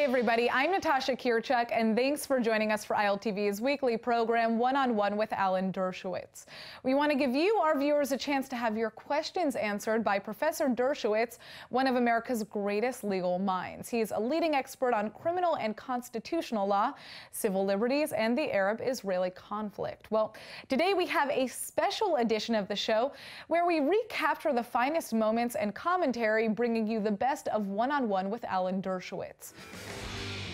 everybody. I'm Natasha Kirchuk, and thanks for joining us for ILTV's weekly program, One-on-One with Alan Dershowitz. We want to give you, our viewers, a chance to have your questions answered by Professor Dershowitz, one of America's greatest legal minds. He is a leading expert on criminal and constitutional law, civil liberties, and the Arab-Israeli conflict. Well, today we have a special edition of the show where we recapture the finest moments and commentary, bringing you the best of One-on-One with Alan Dershowitz.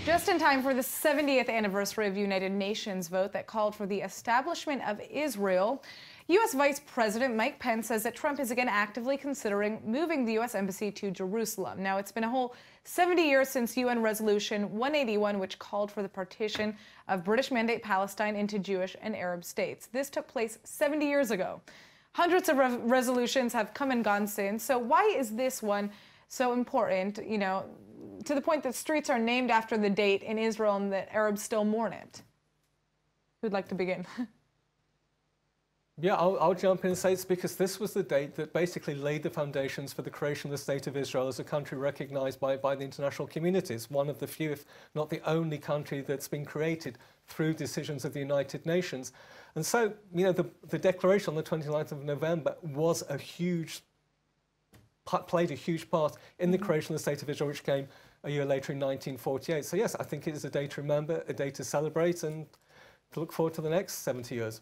Just in time for the 70th anniversary of United Nations vote that called for the establishment of Israel, U.S. Vice President Mike Pence says that Trump is again actively considering moving the U.S. Embassy to Jerusalem. Now, it's been a whole 70 years since UN Resolution 181, which called for the partition of British Mandate Palestine into Jewish and Arab states. This took place 70 years ago. Hundreds of resolutions have come and gone since. So why is this one so important, you know, to the point that streets are named after the date in Israel and that Arabs still mourn it? Who'd like to begin? Yeah, I'll jump in and say it's because this was the date that basically laid the foundations for the creation of the State of Israel as a country recognized by the international community. It's one of the few, if not the only country that's been created through decisions of the United Nations. And so, you know, the declaration on the 29th of November was a huge, played a huge part in the creation of the State of Israel, which came a year later in 1948. So yes, I think it is a day to remember, a day to celebrate, and to look forward to the next 70 years.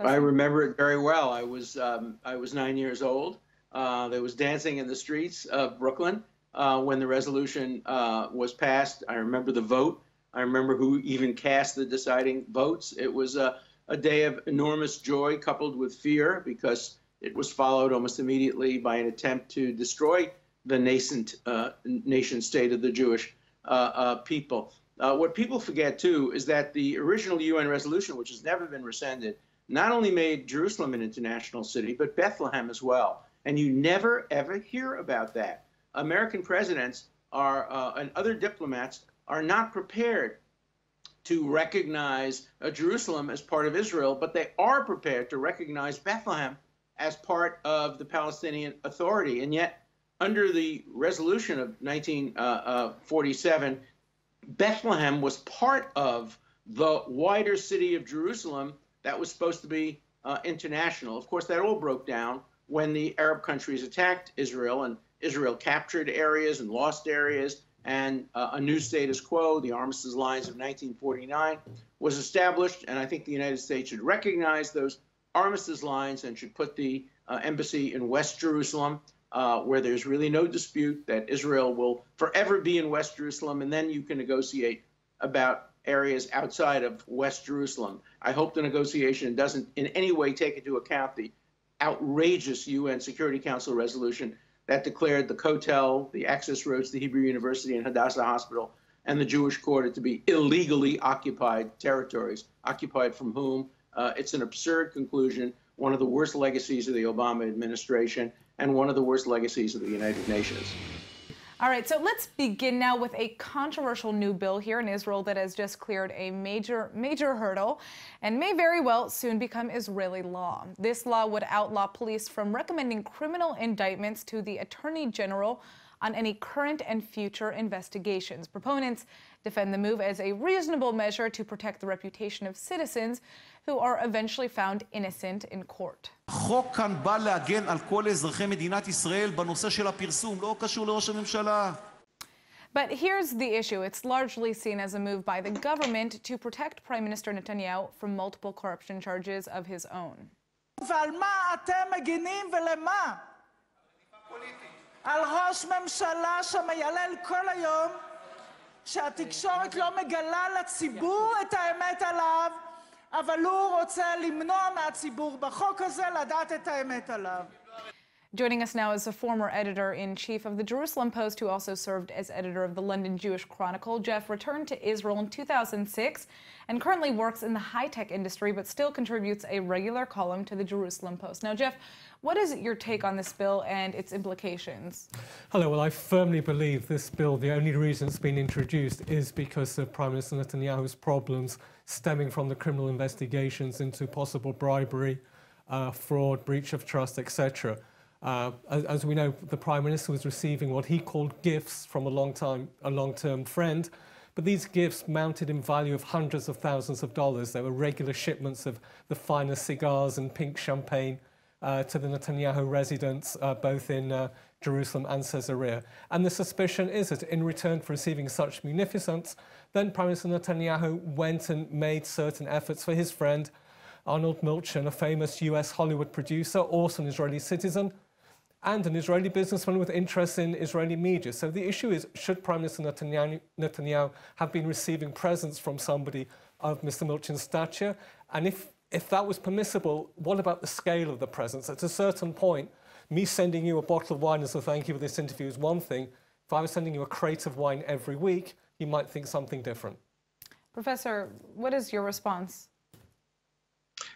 I remember it very well. I was 9 years old. There was dancing in the streets of Brooklyn when the resolution was passed. I remember the vote. I remember who even cast the deciding votes. It was a day of enormous joy coupled with fear, because it was followed almost immediately by an attempt to destroy the nascent nation state of the Jewish people. What people forget, too, is that the original UN resolution, which has never been rescinded, not only made Jerusalem an international city, but Bethlehem as well. And you never, ever hear about that. American presidents and other diplomats are not prepared to recognize Jerusalem as part of Israel, but they are prepared to recognize Bethlehem as part of the Palestinian Authority. And yet, under the resolution of 1947, Bethlehem was part of the wider city of Jerusalem that was supposed to be international. Of course, that all broke down when the Arab countries attacked Israel, and Israel captured areas and lost areas, and a new status quo, the Armistice Lines of 1949, was established. And I think the United States should recognize those Armistice Lines and should put the embassy in West Jerusalem, where there's really no dispute that Israel will forever be in West Jerusalem, and then you can negotiate about areas outside of West Jerusalem. I hope the negotiation doesn't in any way take into account the outrageous UN Security Council resolution that declared the Kotel, the access roads to Hebrew University and Hadassah Hospital, and the Jewish Quarter to be illegally occupied territories. Occupied from whom? It's an absurd conclusion, one of the worst legacies of the Obama administration, and one of the worst legacies of the United Nations. All right, so let's begin now with a controversial new bill here in Israel that has just cleared a major hurdle and may very well soon become Israeli law. This law would outlaw police from recommending criminal indictments to the Attorney General on any current and future investigations. Proponents defend the move as a reasonable measure to protect the reputation of citizens who are eventually found innocent in court. החוק כאן בא להגן על כל אזרחי מדינת ישראל בנושא של הפרסום, לא קשור לראש הממשלה. But here's the issue. It's largely seen as a move by the government to protect Prime Minister Netanyahu from multiple corruption charges of his own. ועל מה אתם מגינים ולמה? על ראש ממשלה שמיילל כל היום שהתקשורת לא מגלה לציבור את האמת עליו, אבל הוא רוצה למנוע מהציבור בחוק הזה לדעת את האמת עליו. Joining us now is a former editor-in-chief of the Jerusalem Post, who also served as editor of the London Jewish Chronicle. Jeff returned to Israel in 2006 and currently works in the high-tech industry, but still contributes a regular column to the Jerusalem Post. Now, Jeff, what is your take on this bill and its implications? Hello. Well, I firmly believe this bill, the only reason it's been introduced is because of Prime Minister Netanyahu's problems stemming from the criminal investigations into possible bribery, fraud, breach of trust, etc. As we know, the Prime Minister was receiving what he called gifts from a long-term friend, but these gifts mounted in value of hundreds of thousands of dollars. There were regular shipments of the finest cigars and pink champagne to the Netanyahu residence, both in Jerusalem and Caesarea. And the suspicion is that in return for receiving such munificence, then Prime Minister Netanyahu went and made certain efforts for his friend, Arnold Milchan, a famous US Hollywood producer, also an Israeli citizen, and an Israeli businessman with interests in Israeli media. So the issue is, should Prime Minister Netanyahu have been receiving presents from somebody of Mr. Milchan's stature? And if that was permissible, what about the scale of the presents? At a certain point, me sending you a bottle of wine as a thank you for this interview is one thing. If I was sending you a crate of wine every week, you might think something different. Professor, what is your response?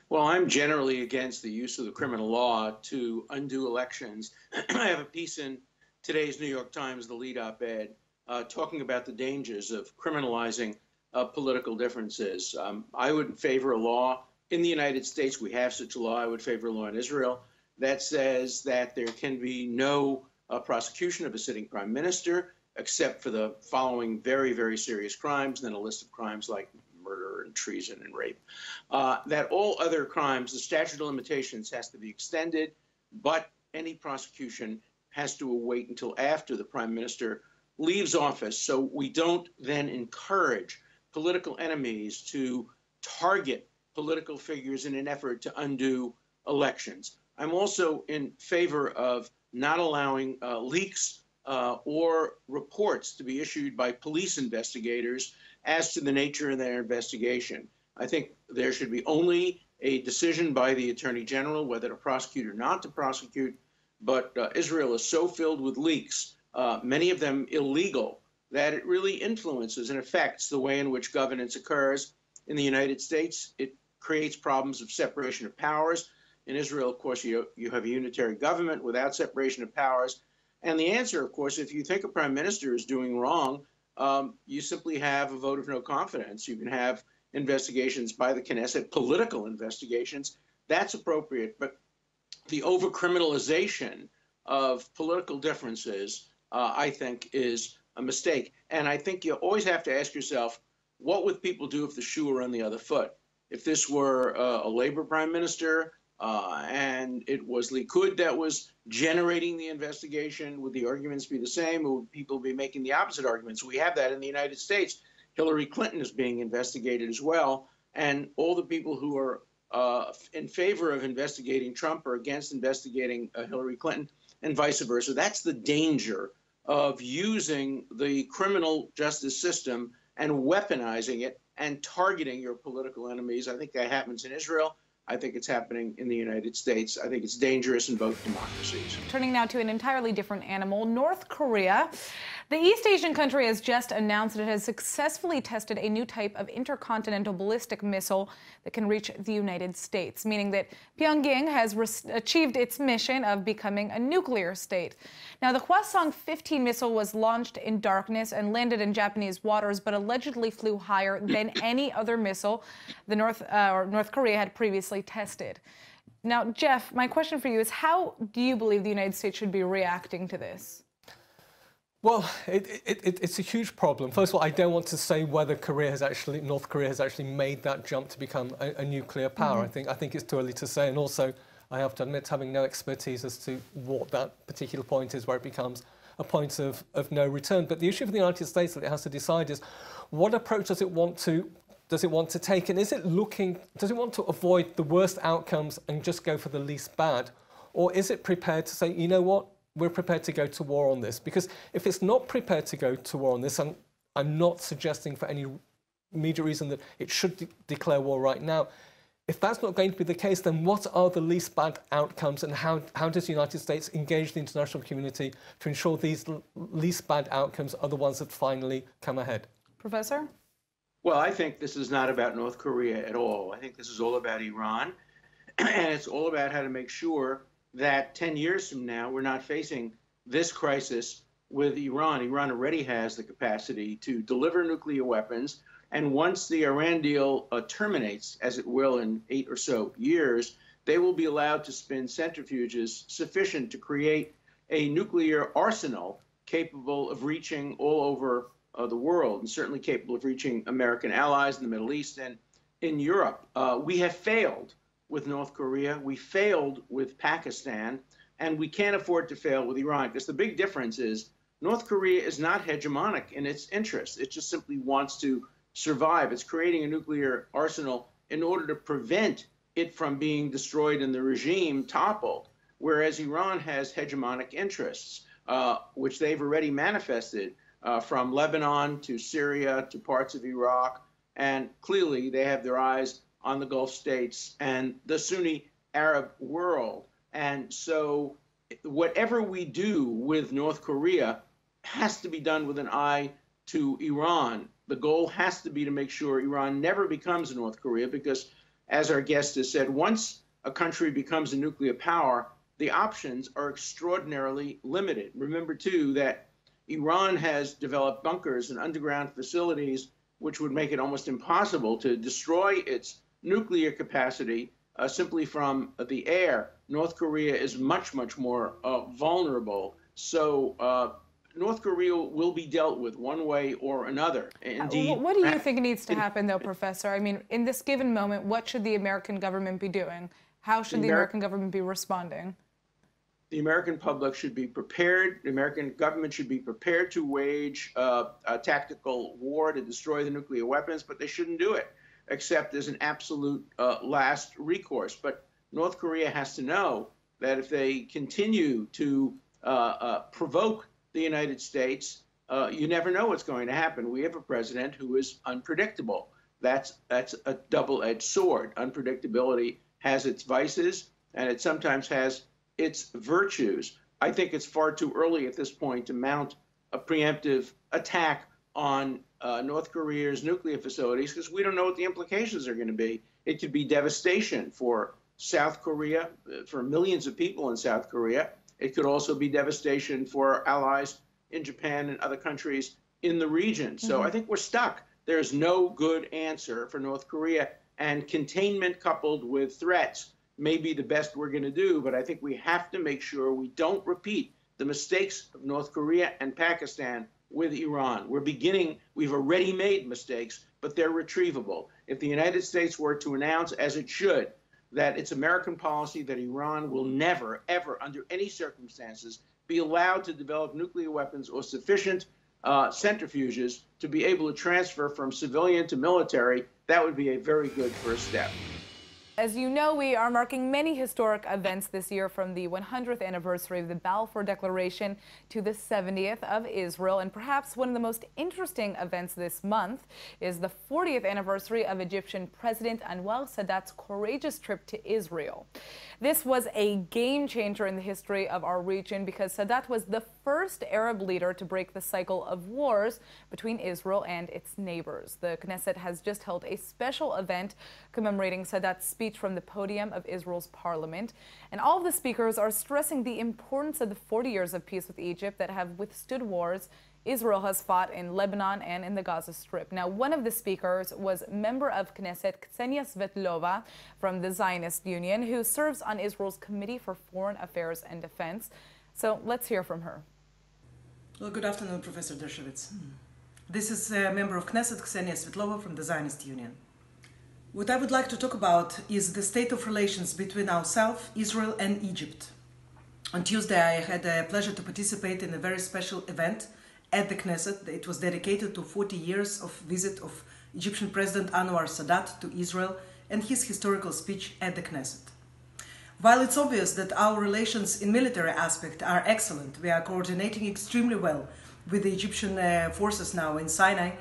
Well, I'm generally against the use of the criminal law to undo elections. I have a piece in today's New York Times, the lead op-ed, talking about the dangers of criminalizing political differences. I would favor a law in the United States. We have such a law. I would favor a law in Israel that says that there can be no prosecution of a sitting prime minister except for the following very, very serious crimes, and then a list of crimes like murder and treason and rape. That all other crimes, the statute of limitations has to be extended, but any prosecution has to await until after the prime minister leaves office, so we don't then encourage political enemies to target political figures in an effort to undo elections. I'm also in favor of not allowing leaks or reports to be issued by police investigators as to the nature of their investigation. I think there should be only a decision by the Attorney General whether to prosecute or not to prosecute, but Israel is so filled with leaks, many of them illegal, that it really influences and affects the way in which governance occurs. In the United States, it creates problems of separation of powers. In Israel, of course, you have a unitary government without separation of powers. And the answer, of course, if you think a prime minister is doing wrong, you simply have a vote of no confidence. You can have investigations by the Knesset, political investigations. That's appropriate. But the over-criminalization of political differences, I think, is a mistake. And I think you always have to ask yourself, what would people do if the shoe were on the other foot? If this were a Labor prime minister, and it was Likud that was generating the investigation, would the arguments be the same, or would people be making the opposite arguments? We have that in the United States. Hillary Clinton is being investigated as well, and all the people who are in favor of investigating Trump are against investigating Hillary Clinton, and vice versa. That's the danger of using the criminal justice system and weaponizing it and targeting your political enemies. I think that happens in Israel. I think it's happening in the United States. I think it's dangerous in both democracies. Turning now to an entirely different animal, North Korea. The East Asian country has just announced that it has successfully tested a new type of intercontinental ballistic missile that can reach the United States, meaning that Pyongyang has achieved its mission of becoming a nuclear state. Now, the Hwasong-15 missile was launched in darkness and landed in Japanese waters, but allegedly flew higher than any other missile the North Korea had previously tested. Now, Jeff, my question for you is, how do you believe the United States should be reacting to this? Well, it's a huge problem. First of all, I don't want to say whether North Korea has actually made that jump to become a nuclear power. I think it's too early to say. And also, I have to admit, having no expertise as to what that particular point is where it becomes a point of no return. But the issue for the United States that it has to decide is, what approach does it want to take? And does it want to avoid the worst outcomes and just go for the least bad? Or is it prepared to say, you know what, we're prepared to go to war on this? Because if it's not prepared to go to war on this, and I'm not suggesting for any immediate reason that it should declare war right now, if that's not going to be the case, then what are the least bad outcomes, and how does the United States engage the international community to ensure these least bad outcomes are the ones that finally come ahead? Professor? Well, I think this is not about North Korea at all. I think this is all about Iran, and it's all about how to make sure that 10 years from now, we're not facing this crisis with Iran. Iran already has the capacity to deliver nuclear weapons. And once the Iran deal terminates, as it will in 8 or so years, they will be allowed to spin centrifuges sufficient to create a nuclear arsenal capable of reaching all over the world, and certainly capable of reaching American allies in the Middle East and in Europe. We have failed with North Korea. We failed with Pakistan, and we can't afford to fail with Iran, because the big difference is North Korea is not hegemonic in its interests. It just simply wants to survive. It's creating a nuclear arsenal in order to prevent it from being destroyed and the regime toppled, whereas Iran has hegemonic interests, which they've already manifested from Lebanon to Syria to parts of Iraq. And clearly they have their eyes on the Gulf states and the Sunni Arab world. And so whatever we do with North Korea has to be done with an eye to Iran. The goal has to be to make sure Iran never becomes North Korea, because, as our guest has said, once a country becomes a nuclear power, the options are extraordinarily limited. Remember, too, that Iran has developed bunkers and underground facilities which would make it almost impossible to destroy its nuclear capacity simply from the air. North Korea is much, much more vulnerable. So North Korea will be dealt with one way or another. Indeed. What do you think needs to happen, though, Professor? I mean, in this given moment, what should the American government be doing? How should the American government be responding? The American public should be prepared. The American government should be prepared to wage a tactical war to destroy the nuclear weapons, but they shouldn't do it except as an absolute last recourse. But North Korea has to know that if they continue to provoke the United States, you never know what's going to happen. We have a president who is unpredictable. That's a double-edged sword. Unpredictability has its vices, and it sometimes has its virtues. I think it's far too early at this point to mount a preemptive attack on North Korea's nuclear facilities, because we don't know what the implications are going to be. It could be devastation for South Korea, for millions of people in South Korea. It could also be devastation for allies in Japan and other countries in the region. So I think we're stuck. There's no good answer for North Korea, and containment coupled with threats may be the best we're going to do, but I think we have to make sure we don't repeat the mistakes of North Korea and Pakistan with Iran. We've already made mistakes, but they're retrievable. If the United States were to announce, as it should, that it's American policy that Iran will never, ever, under any circumstances, be allowed to develop nuclear weapons or sufficient centrifuges to be able to transfer from civilian to military, that would be a very good first step. As you know, we are marking many historic events this year, from the 100th anniversary of the Balfour Declaration to the 70th of Israel. And perhaps one of the most interesting events this month is the 40th anniversary of Egyptian President Anwar Sadat's courageous trip to Israel. This was a game changer in the history of our region, because Sadat was the first Arab leader to break the cycle of wars between Israel and its neighbors. The Knesset has just held a special event commemorating Sadat's speech from the podium of Israel's parliament. And all of the speakers are stressing the importance of the 40 years of peace with Egypt that have withstood wars Israel has fought in Lebanon and in the Gaza Strip. Now, one of the speakers was member of Knesset Ksenia Svetlova from the Zionist Union, who serves on Israel's Committee for Foreign Affairs and Defense. So let's hear from her. Well, good afternoon, Professor Dershowitz. This is a member of Knesset, Ksenia Svetlova from the Zionist Union. What I would like to talk about is the state of relations between ourselves, Israel, and Egypt. On Tuesday, I had the pleasure to participate in a very special event at the Knesset. It was dedicated to 40 years of visit of Egyptian President Anwar Sadat to Israel and his historical speech at the Knesset. While it's obvious that our relations in military aspect are excellent, we are coordinating extremely well with the Egyptian forces now in Sinai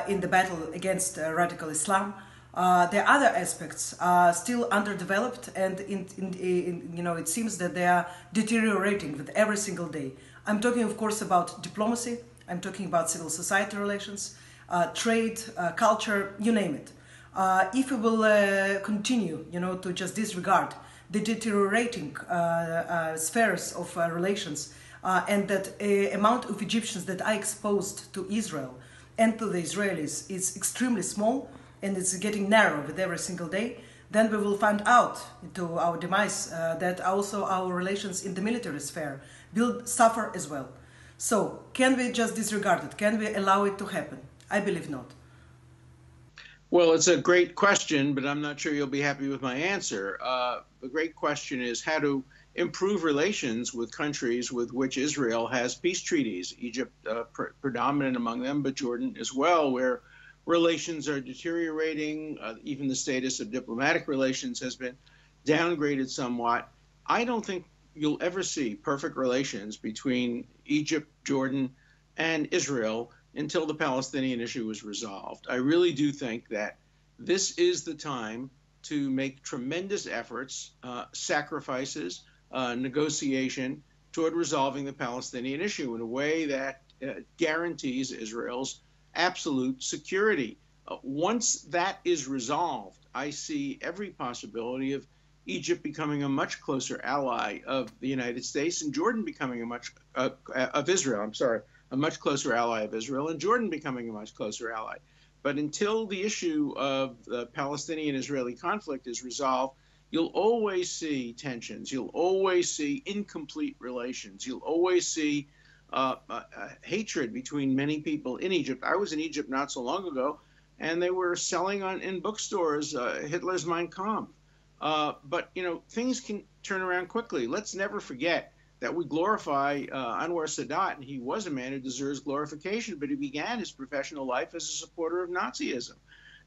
in the battle against radical Islam. The other aspects are still underdeveloped, and it seems that they are deteriorating with every single day. I'm talking, of course, about diplomacy. I'm talking about civil society relations, trade, culture, you name it. If we will continue, to just disregard the deteriorating spheres of relations and that amount of Egyptians that are exposed to Israel and to the Israelis is extremely small, and it's getting narrower with every single day, then we will find out, to our demise, that also our relations in the military sphere will suffer as well. So, can we just disregard it? Can we allow it to happen? I believe not. Well, it's a great question, but I'm not sure you'll be happy with my answer. The great question is how to improve relations with countries with which Israel has peace treaties, Egypt predominant among them, but Jordan as well, where relations are deteriorating. Even the status of diplomatic relations has been downgraded somewhat. I don't think you'll ever see perfect relations between Egypt, Jordan, and Israel until the Palestinian issue is resolved. I really do think that this is the time to make tremendous efforts, sacrifices, negotiation toward resolving the Palestinian issue in a way that guarantees Israel's absolute security. Once that is resolved, I see every possibility of Egypt becoming a much closer ally of the United States and Jordan becoming a much closer ally of Israel and Jordan becoming a much closer ally. But until the issue of the Palestinian-Israeli conflict is resolved, you'll always see tensions. You'll always see incomplete relations. You'll always see hatred between many people in Egypt. I was in Egypt not so long ago, and they were selling in bookstores Hitler's Mein Kampf. But, things can turn around quickly. Let's never forget that we glorify Anwar Sadat, and he was a man who deserves glorification, but he began his professional life as a supporter of Nazism.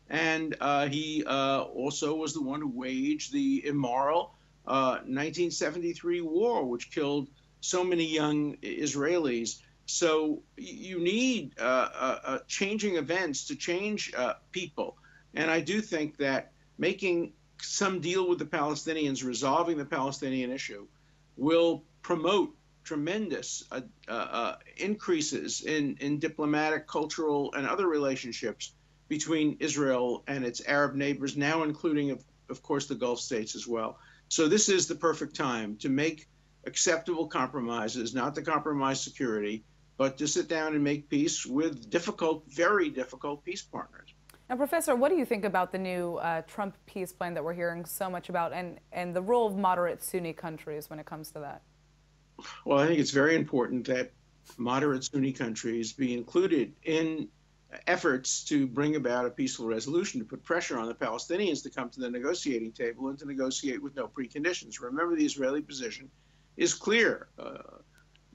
And he also was the one who waged the immoral 1973 war, which killed so many young Israelis. So you need changing events to change people. And I do think that making some deal with the Palestinians, resolving the Palestinian issue, will promote tremendous increases in diplomatic, cultural, and other relationships between Israel and its Arab neighbors, now including, of course, the Gulf states as well. So this is the perfect time to make acceptable compromises, not to compromise security, but to sit down and make peace with difficult, very difficult peace partners. Now, Professor, what do you think about the new Trump peace plan that we're hearing so much about and the role of moderate Sunni countries when it comes to that? Well, I think it's very important that moderate Sunni countries be included in efforts to bring about a peaceful resolution, to put pressure on the Palestinians to come to the negotiating table and to negotiate with no preconditions. Remember, the Israeli position is clear.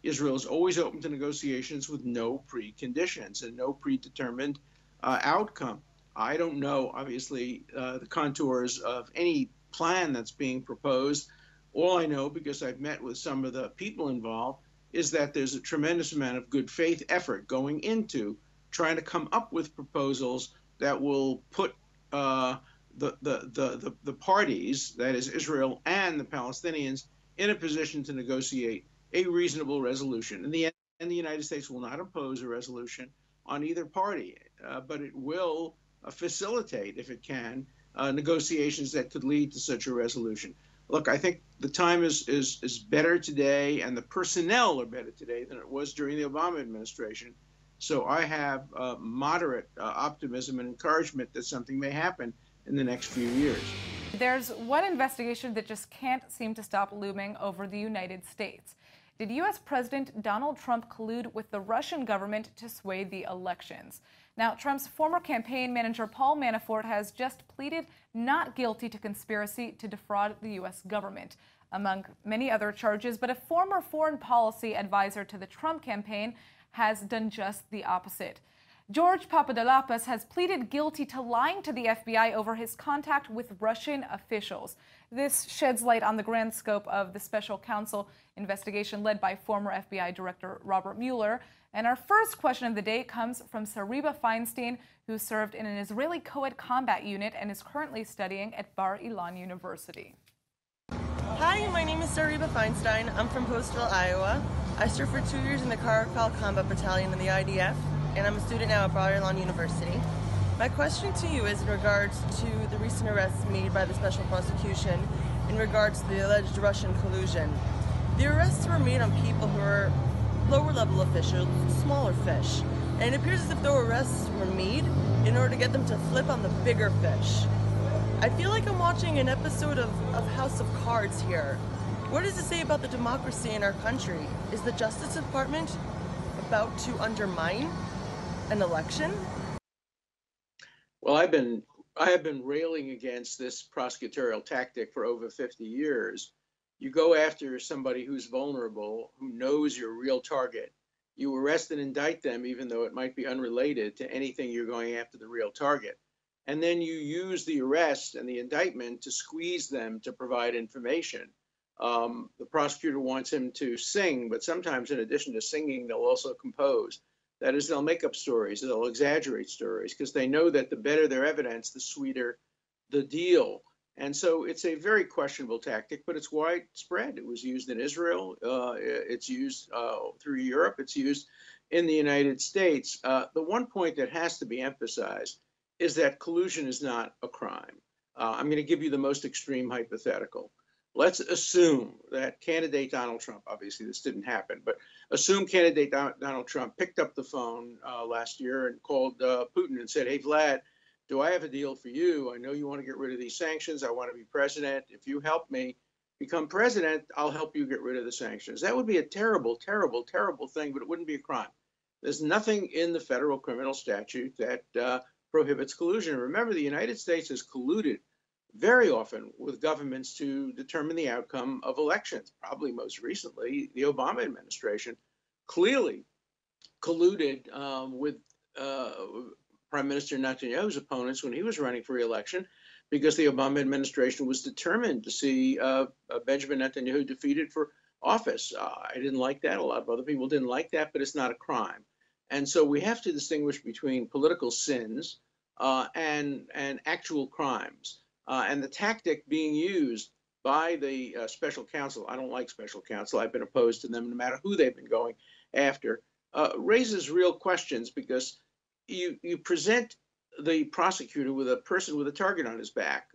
Israel is always open to negotiations with no preconditions and no predetermined outcome. I don't know, obviously, the contours of any plan that's being proposed. All I know, because I've met with some of the people involved, is that there's a tremendous amount of good faith effort going into trying to come up with proposals that will put the parties, that is Israel and the Palestinians, in a position to negotiate a reasonable resolution. In the end, the United States will not impose a resolution on either party, but it will facilitate, if it can, negotiations that could lead to such a resolution. Look, I think the time is better today, and the personnel are better today than it was during the Obama administration. So I have moderate optimism and encouragement that something may happen in the next few years. There's one investigation that just can't seem to stop looming over the United States. Did U.S. President Donald Trump collude with the Russian government to sway the elections? Now, Trump's former campaign manager Paul Manafort has just pleaded not guilty to conspiracy to defraud the U.S. government, among many other charges. But a former foreign policy advisor to the Trump campaign has done just the opposite. George Papadopoulos has pleaded guilty to lying to the FBI over his contact with Russian officials. This sheds light on the grand scope of the special counsel investigation led by former FBI Director Robert Mueller. And our first question of the day comes from Sariba Feinstein, who served in an Israeli co-ed combat unit and is currently studying at Bar Ilan University. Hi, my name is Sariba Feinstein. I'm from Postville, Iowa. I served for 2 years in the Caracal Combat Battalion in the IDF, and I'm a student now at Bar Ilan University. My question to you is in regards to the recent arrests made by the special prosecution in regards to the alleged Russian collusion. The arrests were made on people who are lower level officials, smaller fish, and it appears as if the arrests were made in order to get them to flip on the bigger fish. I feel like I'm watching an episode of House of Cards here. What does it say about the democracy in our country? Is the Justice Department about to undermine an election? Well, I have been railing against this prosecutorial tactic for over 50 years. You go after somebody who's vulnerable, who knows your real target. You arrest and indict them, even though it might be unrelated to anything you're going after the real target. And then you use the arrest and the indictment to squeeze them to provide information. The prosecutor wants him to sing, but sometimes in addition to singing, they'll also compose. That is, they'll make up stories, they'll exaggerate stories, because they know that the better their evidence, the sweeter the deal. And so it's a very questionable tactic, but it's widespread. It was used in Israel, it's used through Europe, it's used in the United States. The one point that has to be emphasized is that collusion is not a crime. I'm going to give you the most extreme hypothetical. Let's assume that candidate Donald Trump, obviously this didn't happen, but assume candidate Donald Trump picked up the phone last year and called Putin and said, hey, Vlad, do I have a deal for you? I know you want to get rid of these sanctions. I want to be president. If you help me become president, I'll help you get rid of the sanctions. That would be a terrible, terrible, terrible thing, but it wouldn't be a crime. There's nothing in the federal criminal statute that prohibits collusion. Remember, the United States has colluded very often with governments to determine the outcome of elections. Probably most recently, the Obama administration clearly colluded with Prime Minister Netanyahu's opponents when he was running for re-election, because the Obama administration was determined to see Benjamin Netanyahu defeated for office. I didn't like that. A lot of other people didn't like that, but it's not a crime. And so we have to distinguish between political sins and actual crimes. And the tactic being used by the special counsel, I don't like special counsel, I've been opposed to them no matter who they've been going after, raises real questions, because you present the prosecutor with a person with a target on his back,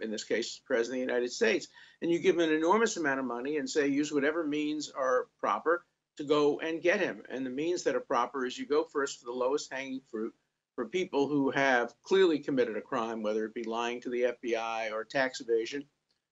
in this case, the President of the United States, and you give him an enormous amount of money and say, use whatever means are proper to go and get him. And the means that are proper is you go first for the lowest hanging fruit, for people who have clearly committed a crime, whether it be lying to the FBI or tax evasion,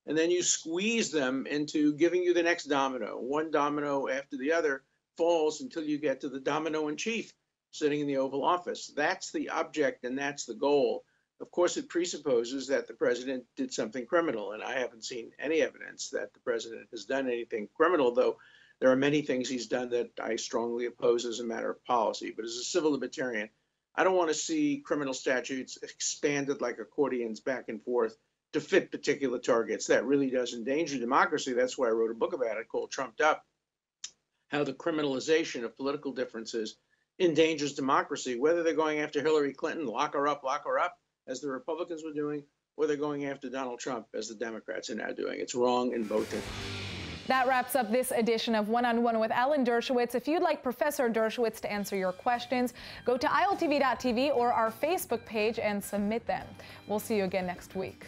and then you squeeze them into giving you the next domino. One domino after the other falls until you get to the domino in chief sitting in the Oval Office. That's the object and that's the goal. Of course, it presupposes that the president did something criminal, and I haven't seen any evidence that the president has done anything criminal, though there are many things he's done that I strongly oppose as a matter of policy. But as a civil libertarian, I don't want to see criminal statutes expanded like accordions back and forth to fit particular targets. That really does endanger democracy. That's why I wrote a book about it called Trumped Up, how the criminalization of political differences endangers democracy, whether they're going after Hillary Clinton, lock her up, as the Republicans were doing, or they're going after Donald Trump, as the Democrats are now doing. It's wrong in both instances. That wraps up this edition of One-on-One with Alan Dershowitz. If you'd like Professor Dershowitz to answer your questions, go to ILTV.tv or our Facebook page and submit them. We'll see you again next week.